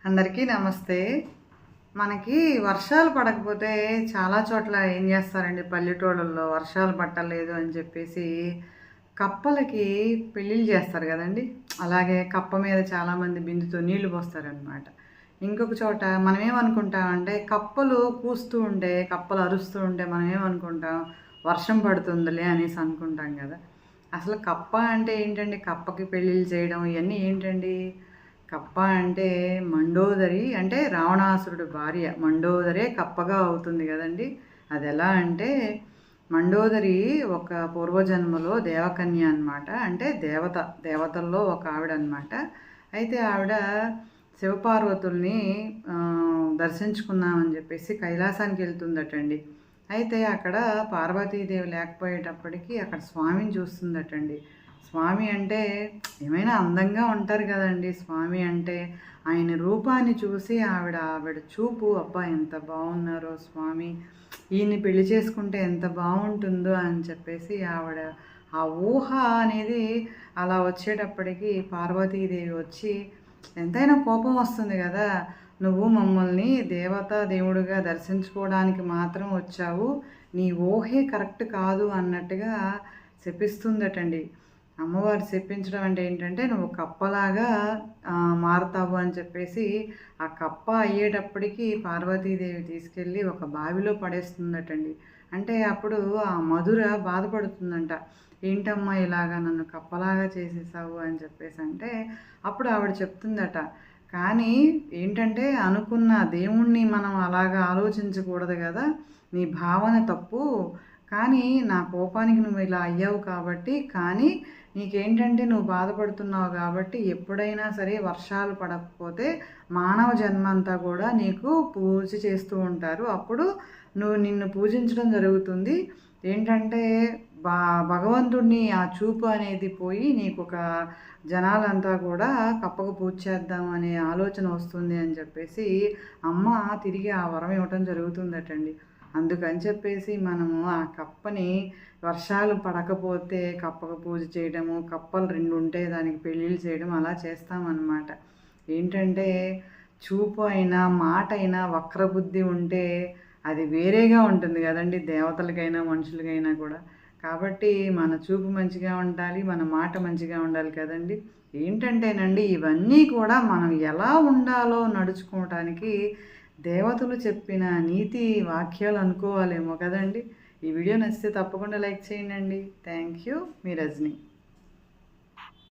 అందరికీ నమస్తే. మనకి వర్షాలు పడకపోతే చాలా చోట్ల ఏం చేస్తారండి, పల్లెటూళ్ళల్లో వర్షాలు పట్టలేదు అని చెప్పేసి కప్పలకి పెళ్ళిళ్ళు చేస్తారు కదండి. అలాగే కప్ప మీద చాలామంది బిందుతో నీళ్లు పోస్తారనమాట. ఇంకొక చోట మనం ఏమనుకుంటామంటే, కప్పలు కూస్తూ ఉంటే, కప్పలు అరుస్తూ ఉంటే మనం ఏమనుకుంటాం, వర్షం పడుతుందిలే అనేసి అనుకుంటాం కదా. అసలు కప్ప అంటే ఏంటండి, కప్పకి పెళ్ళిళ్ళు చేయడం ఇవన్నీ ఏంటండి? కప్ప అంటే మండోదరి, అంటే రావణాసురుడు భార్య మండోదరే కప్పగా అవుతుంది కదండి. అది ఎలా అంటే, మండోదరి ఒక పూర్వజన్మలో దేవకన్య అనమాట. అంటే దేవతల్లో ఒక ఆవిడ అనమాట. అయితే ఆవిడ శివపార్వతుల్ని దర్శించుకుందామని చెప్పేసి కైలాసానికి వెళ్తుందటండి. అయితే అక్కడ పార్వతీదేవి లేకపోయేటప్పటికి అక్కడ స్వామిని చూస్తుందటండి. స్వామి అంటే ఏమైనా అందంగా ఉంటారు కదండి. స్వామి అంటే ఆయన రూపాన్ని చూసి ఆవిడ చూపు, అబ్బా ఎంత బాగున్నారో స్వామి, ఈయన్ని పెళ్లి చేసుకుంటే ఎంత బాగుంటుందో అని చెప్పేసి ఆవిడ ఆ ఊహ అనేది అలా వచ్చేటప్పటికి పార్వతీదేవి వచ్చి, ఎంతైనా కోపం వస్తుంది కదా, నువ్వు మమ్మల్ని దేవుడుగా దర్శించుకోవడానికి మాత్రం వచ్చావు, నీ ఊహే కరెక్ట్ కాదు అన్నట్టుగా శపిస్తుందటండి. అమ్మవారు చెప్పించడం అంటే ఏంటంటే, నువ్వు కప్పలాగా మారుతావు అని చెప్పేసి ఆ కప్ప అయ్యేటప్పటికి పార్వతీదేవి తీసుకెళ్ళి ఒక బావిలో పడేస్తుందటండి. అంటే అప్పుడు ఆ మధుర బాధపడుతుందంట, ఏంటమ్మా ఇలాగా నన్ను కప్పలాగా చేసేసావు అని చెప్పేసి. అంటే అప్పుడు ఆవిడ చెప్తుందట, కానీ ఏంటంటే అనుకున్న దేవుణ్ణి మనం అలాగా ఆలోచించకూడదు కదా, నీ భావన తప్పు, కానీ నా కోపానికి నువ్వు ఇలా అయ్యావు కాబట్టి, కానీ నీకేంటంటే నువ్వు బాధపడుతున్నావు కాబట్టి ఎప్పుడైనా సరే వర్షాలు పడకపోతే మానవ జన్మ అంతా కూడా నీకు పూజ చేస్తూ ఉంటారు. అప్పుడు నిన్ను పూజించడం జరుగుతుంది. ఏంటంటే భగవంతుడిని ఆ చూపు అనేది పోయి నీకు ఒక జనాలంతా కూడా కప్పకు పూజ చేద్దాం అనే ఆలోచన వస్తుంది అని చెప్పేసి అమ్మ తిరిగి ఆ వరం ఇవ్వటం జరుగుతుందటండి. అందుకని చెప్పేసి మనము ఆ కప్పని వర్షాలు పడకపోతే కప్పకు పూజ చేయడము, కప్పలు 2 ఉంటే దానికి పెళ్ళిళ్ళు చేయడం అలా చేస్తామన్నమాట. ఏంటంటే చూపు అయినా మాట అయినా వక్రబుద్ధి ఉంటే అది వేరేగా ఉంటుంది కదండి, దేవతలకైనా మనుషులకైనా కూడా. కాబట్టి మన చూపు మంచిగా ఉండాలి, మన మాట మంచిగా ఉండాలి కదండి. ఏంటంటేనండి, ఇవన్నీ కూడా మనం ఎలా ఉండాలో నడుచుకోవటానికి దేవతలు చెప్పిన నీతి వాక్యాలు అనుకోవాలేమో కదండి. ఈ వీడియో నచ్చితే తప్పకుండా లైక్ చేయండి. Thank you. మీ రజని.